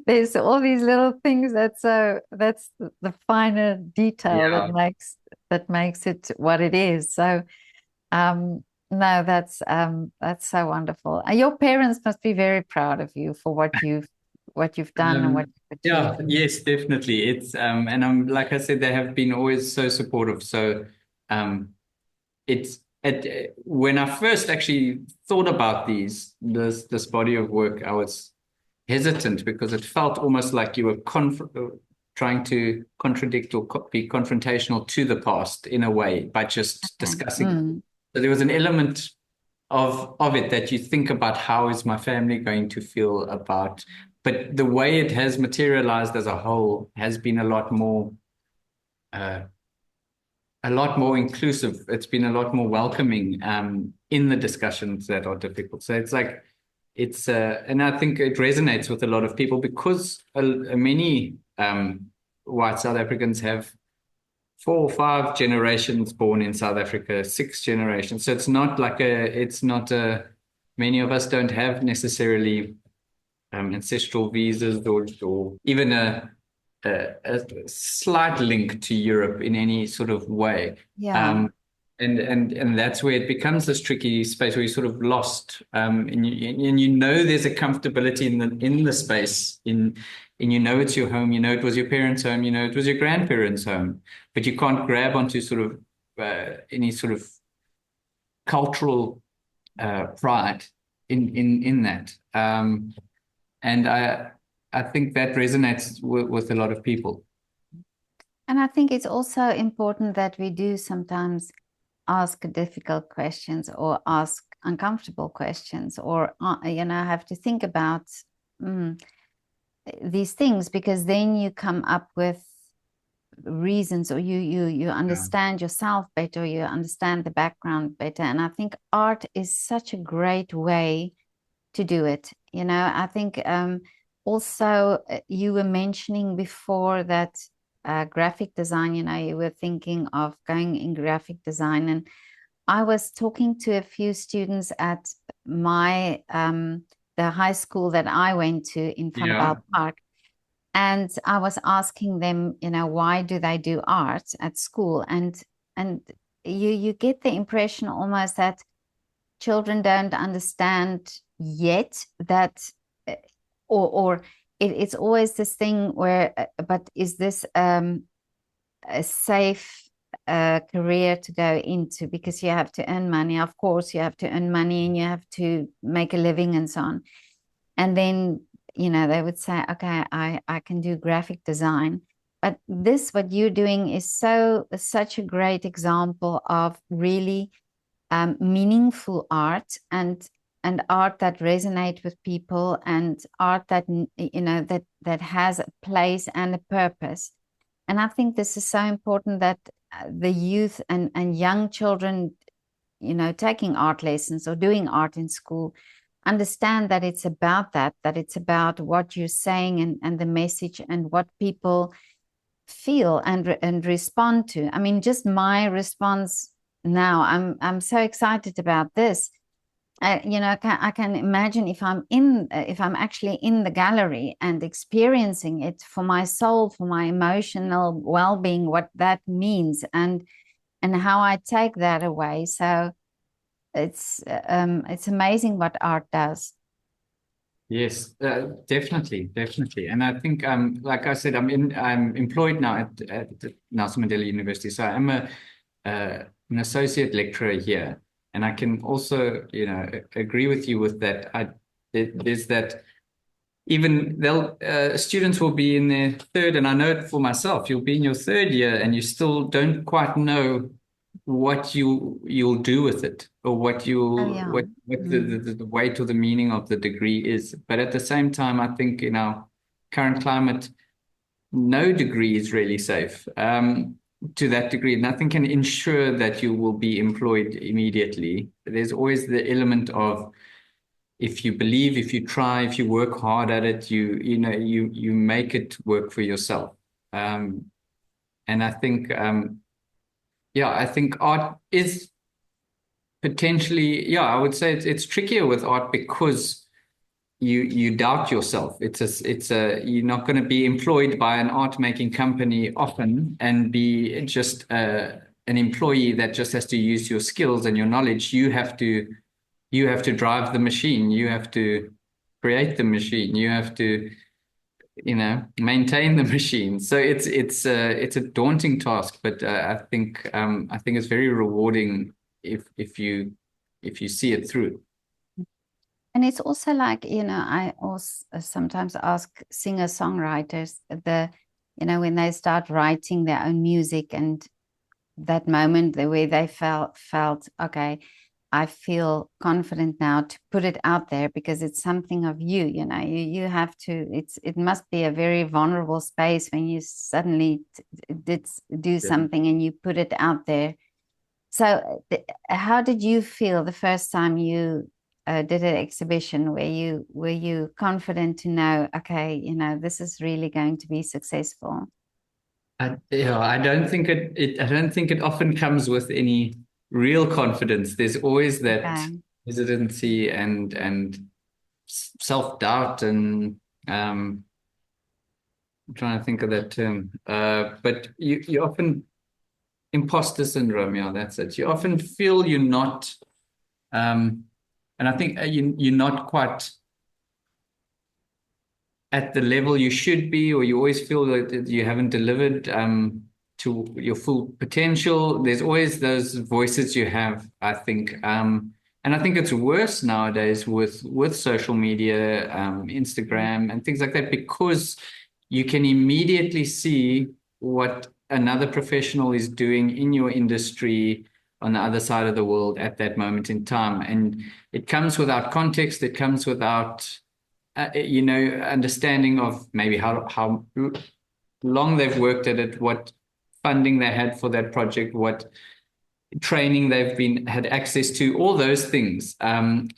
there's all these little things that's the finer detail Yeah. that makes it what it is. So no, that's so wonderful. And your parents must be very proud of you for what you've done and what you've Yeah, achieved. yes, definitely. It's and I'm like I said, they have been always so supportive. So um when I first actually thought about this body of work, I was hesitant because it felt almost like you were trying to contradict or be confrontational to the past in a way by just Okay. discussing it. Mm. So there was an element of it that you think about how is my family going to feel about, but the way it has materialized as a whole has been uh, a lot more inclusive. It's been a lot more welcoming in the discussions that are difficult. So it's like and I think it resonates with a lot of people because many white South Africans have 4 or 5 generations born in South Africa, 6 generations. So it's not many of us don't have necessarily ancestral visas or even a slight link to Europe in any sort of way. Yeah. Um, and that's where it becomes this tricky space where you're sort of lost. And you know there's a comfortability in the space and you know it's your home, you know it was your parents' home, you know it was your grandparents' home, but you can't grab onto sort of any sort of cultural pride in that. And I think that resonates with a lot of people. And I think it's also important that we do sometimes ask difficult questions or ask uncomfortable questions or, have to think about mm, these things, because then you come up with reasons, or you Yeah. understand yourself better, you understand the background better. And I think art is such a great way to do it. I think also you were mentioning before that graphic design, you were thinking of going in graphic design. And I was talking to a few students at my the high school that I went to in Vanderbijl Park. And I was asking them, why do they do art at school? And you get the impression almost that children don't understand yet that, or it's always this thing where, but is this a safe career to go into? Because you have to earn money. Of course, you have to earn money and you have to make a living and so on. And then, they would say, okay, I can do graphic design. But what you're doing is such a great example of really meaningful art and art that resonate with people, and art that that has a place and a purpose. And I think this is so important that the youth and young children, taking art lessons or doing art in school, understand that it's about that it's about what you're saying and the message and what people feel and respond to. I mean, just my response now, I'm so excited about this. I can imagine if I'm actually in the gallery and experiencing it for my soul, for my emotional well-being, what that means and how I take that away. So it's amazing what art does. Yes, definitely. And I think, like I said, I'm employed now at Nelson Mandela University. So I'm an associate lecturer here. And I can also, agree with you with that. There's that, even students will be in their third, and I know it for myself, you'll be in your third year and you still don't quite know what you'll do with it, or what the weight or the meaning of the degree is. But at the same time, I think in our current climate, no degree is really safe. To that degree, nothing can ensure that you will be employed immediately. There's always the element of, if you believe, if you try, if you work hard at it, you make it work for yourself. And I think, I think art is potentially, I would say it's trickier with art because you doubt yourself. You're not going to be employed by an art making company often and be just an employee that just has to use your skills and your knowledge. You have to drive the machine. You have to create the machine. You have to, maintain the machine. So it's a daunting task, but I think it's very rewarding if you see it through. And it's also like, I also sometimes ask singer-songwriters when they start writing their own music, and that moment where they felt, okay, I feel confident now to put it out there because it's something of you have to, it must be a very vulnerable space when you suddenly do something and you put it out there. So how did you feel the first time you did an exhibition? Were you confident to know, okay, this is really going to be successful? I don't think it often comes with any real confidence. There's always that hesitancy and self-doubt, and I'm trying to think of that term. But you often, imposter syndrome, that's it. You often feel you're not, and I think you're not quite at the level you should be, or you always feel that you haven't delivered to your full potential. There's always those voices you have, I think. And I think it's worse nowadays with social media, Instagram and things like that, because you can immediately see what another professional is doing in your industry on the other side of the world at that moment in time. And it comes without context. It comes without understanding of maybe how long they've worked at it, what funding they had for that project, what training they've had access to, all those things. And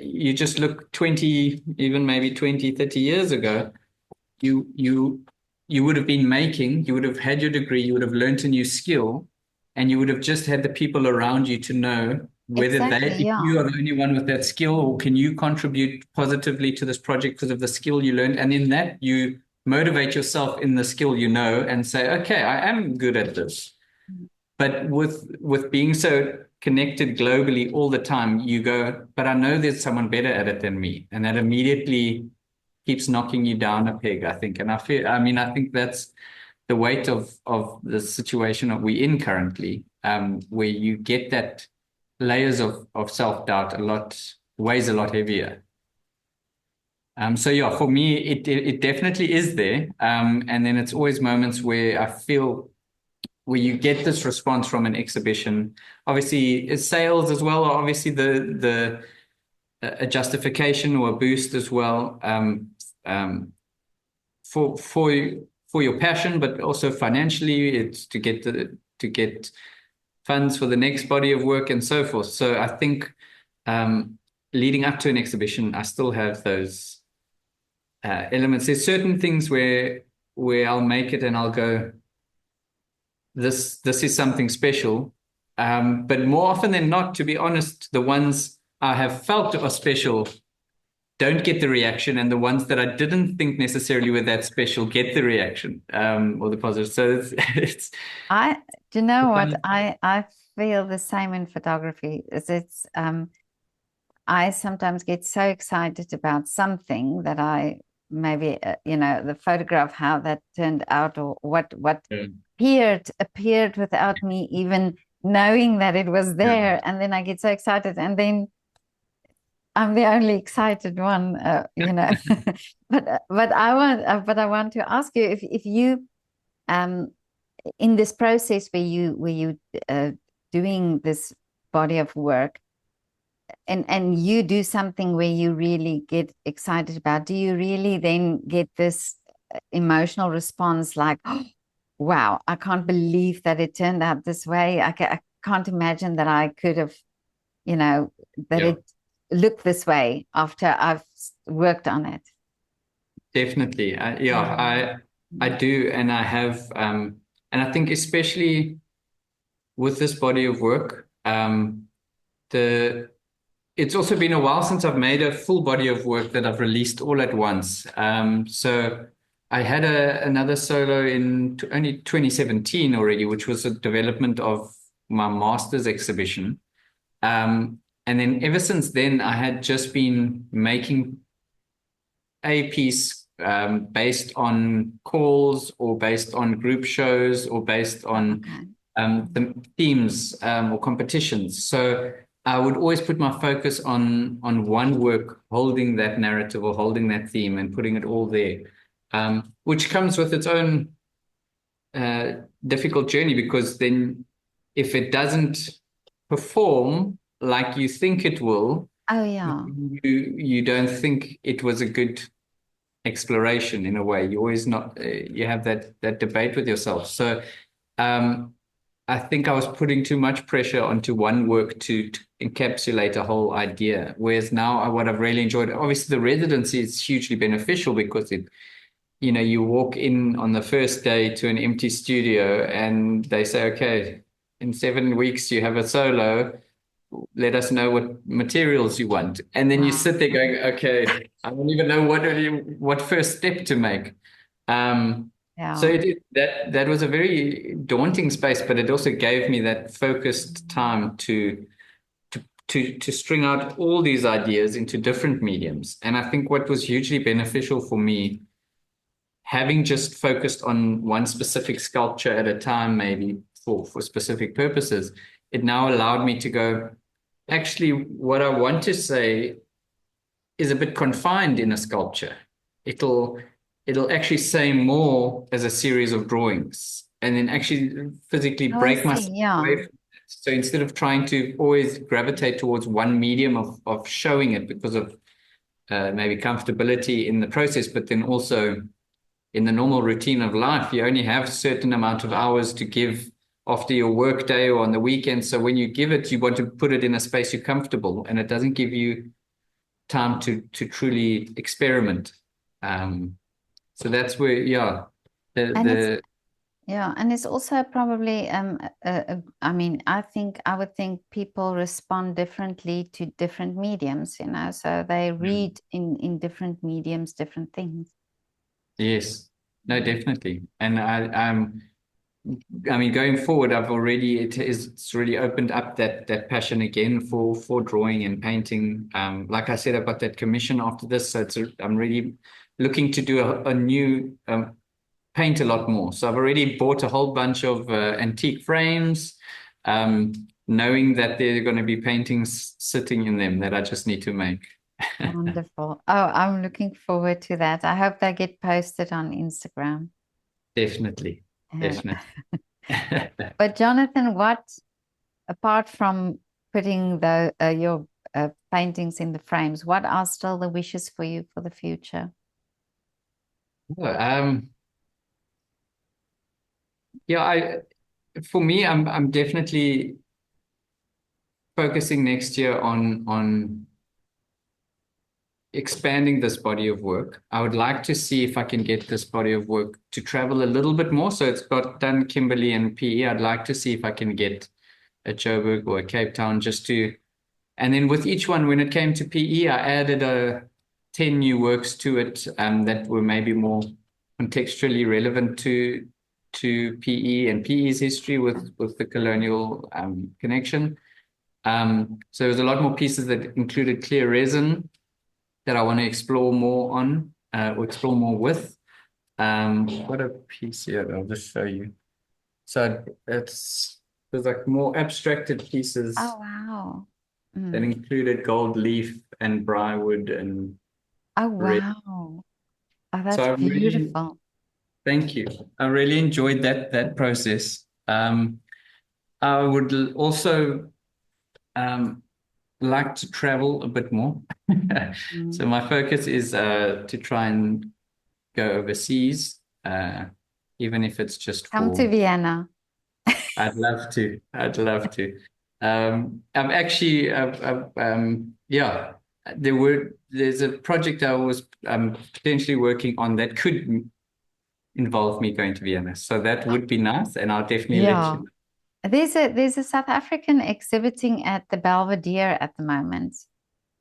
you just look 20, even maybe 20, 30 years ago, you you would have been making, you would have had your degree, you would have learned a new skill, and you would have just had the people around you to know whether Exactly. if Yeah. you are the only one with that skill, or can you contribute positively to this project because of the skill you learned. And in that, you motivate yourself in the skill you know and say, okay, I am good at this. But with being so connected globally all the time, you go, but I know there's someone better at it than me. And that immediately keeps knocking you down a peg, I think. And I think that's the weight of the situation that we're in currently, where you get that layers of self-doubt weighs a lot heavier. So yeah, for me, it definitely is there. And then it's always moments where I feel where you get this response from an exhibition. Obviously, it's sales as well, or obviously the a justification or a boost as well, for for your passion, but also financially, it's to get funds for the next body of work and so forth. So I think leading up to an exhibition, I still have those elements. There's certain things where I'll make it and I'll go, this is something special. But more often than not, to be honest, the ones I have felt are special don't get the reaction, and the ones that I didn't think necessarily were that special get the reaction, or the positive. So it's I, do you know what? funny. I feel the same in photography. I sometimes get so excited about something that I maybe, the photograph, how that turned out, or what Yeah. appeared without me even knowing that it was Yeah. there. And then I get so excited, and then I'm the only excited one, but I want to ask you if you, um, in this process where you doing this body of work, and you do something where you really get excited about, do you really then get this emotional response like, oh, wow, I can't believe that it turned out this way. I can't imagine that I could have, that Yeah, it looked this way after I've worked on it. definitely. I do, and I have, and I think especially with this body of work, the it's also been a while since I've made a full body of work that I've released all at once. So I had another solo in only 2017 already, which was a development of my master's exhibition. And then ever since then, I had just been making a piece based on calls, or based on group shows, or based on Okay. the themes, or competitions. So I would always put my focus on one work, holding that narrative or holding that theme and putting it all there, which comes with its own uh, difficult journey, because then if it doesn't perform like you think it will, Oh yeah. you don't think it was a good exploration in a way. You always not you have that debate with yourself. So um, I think I was putting too much pressure onto one work to encapsulate a whole idea. Whereas now, what I've really enjoyed, obviously, the residency is hugely beneficial, because you walk in on the first day to an empty studio, and they say, okay, in 7 weeks you have a solo. Let us know what materials you want. And then you Wow. sit there going, okay, I don't even know what first step to make. So Yeah. that was a very daunting space, but it also gave me that focused time to string out all these ideas into different mediums. And I think what was hugely beneficial for me, having just focused on one specific sculpture at a time, maybe for specific purposes, it now allowed me to go, actually, what I want to say is a bit confined in a sculpture. It'll it'll actually say more as a series of drawings, and then actually physically Oh, I break see. myself Yeah. away from it. So instead of trying to always gravitate towards one medium of showing it because of maybe comfortability in the process, but then also in the normal routine of life, you only have a certain amount of hours to give after your work day or on the weekend. So when you give it, you want to put it in a space you're comfortable, and it doesn't give you time to truly experiment. So that's where, yeah. And it's The yeah, and it's also probably I mean, I would think people respond differently to different mediums, you know, so they Mm. read in different mediums, different things. Yes, no, definitely. And I mean, going forward, it's really opened up that passion again for drawing and painting. Like I said, I've got that commission after this, so I'm really looking to do a new paint a lot more. So I've already bought a whole bunch of antique frames, um, knowing that there are going to be paintings sitting in them that I just need to make. Wonderful. Oh, I'm looking forward to that. I hope they get posted on Instagram. Definitely, Yeah. definitely. But Jonathan, what apart from putting your paintings in the frames, what are still the wishes for you for the future? Well, yeah, for me, I'm definitely focusing next year on expanding this body of work. I would like to see if I can get this body of work to travel a little bit more. So it's got done Kimberley and PE. I'd like to see if I can get a Joburg or a Cape Town just to, and then with each one, when it came to PE, I added 10 new works to it that were maybe more contextually relevant to PE and PE's history with the colonial connection. So there was a lot more pieces that included clear resin that I want to explore more on, or explore more with. What a piece here, I'll just show you. So there's like more abstracted pieces Oh, wow. that Mm. included gold leaf and braai wood and Oh, red. wow. Oh, So that's beautiful. thank you. I really enjoyed that process. I would also um, like to travel a bit more. So Mm. my focus is to try and go overseas, even if it's just Come to for. Vienna. I'd love to. I'd love to. I'm actually, yeah. There's a project I was potentially working on that could involve me going to Vienna, so that would be nice, and I'll definitely let you Yeah. There's a South African exhibiting at the Belvedere at the moment.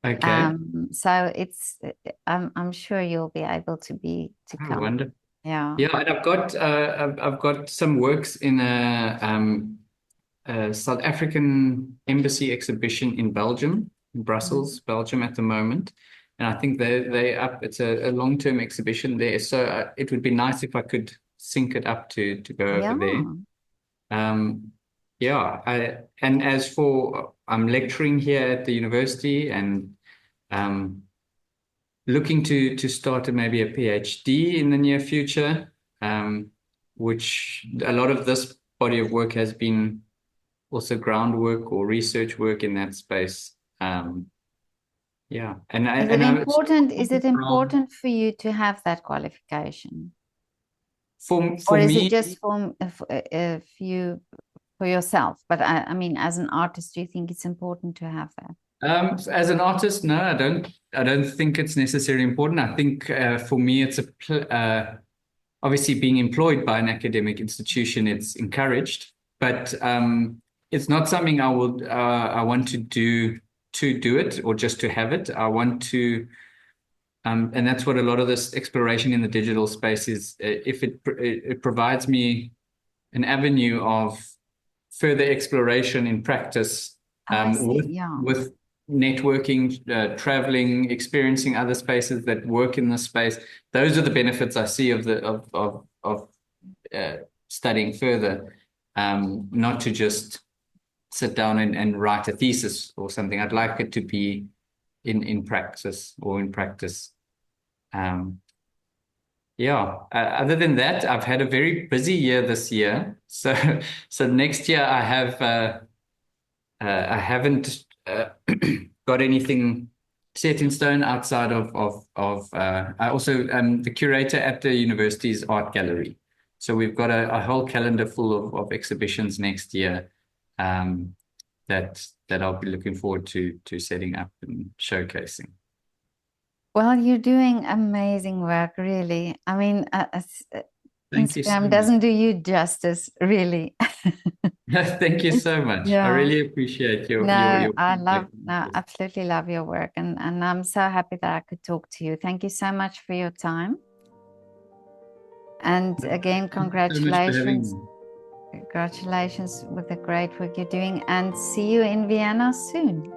know. Okay. So it's I'm sure you'll be able to Oh, come. wonderful. Yeah. Yeah, and I've got some works in a South African embassy exhibition in Belgium, in Brussels, Belgium at the moment. And I think they up. It's a long-term exhibition there, so it would be nice if I could sync it up to go over Yeah. there. Um, yeah, and as for I'm lecturing here at the university and um, looking to start maybe a PhD in the near future, which a lot of this body of work has been also groundwork or research work in that space. Yeah, and I it's Is it important for you to have that qualification? for Or is it me. just for yourself? But I mean, as an artist, do you think it's important to have that? As an artist, no, I don't. I don't think it's necessarily important. I think for me, it's obviously being employed by an academic institution. It's encouraged, but it's not something I want to do it or just to have it. I want to, and that's what a lot of this exploration in the digital space is. If it provides me an avenue of further exploration in practice, Oh, I see. with Yeah. networking, traveling, experiencing other spaces that work in this space. Those are the benefits I see of studying further. Not to just sit down and write a thesis or something. I'd like it to be in practice or in practice. Um, yeah. Other than that, I've had a very busy year this year. So next year I haven't got anything set in stone outside of. I also am the curator at the university's art gallery. So we've got a whole calendar full of exhibitions next year, um, that I'll be looking forward to setting up and showcasing. Well, you're doing amazing work, really. I mean, Thank you so Instagram much. doesn't do you justice, really. Thank you so much. I Yeah. really appreciate No, your I love, feedback. no, absolutely love your work. And I'm so happy that I could talk to you. Thank you so much for your time. And again, Thank you so much for having congratulations. me. Congratulations with the great work you're doing, and see you in Vienna soon.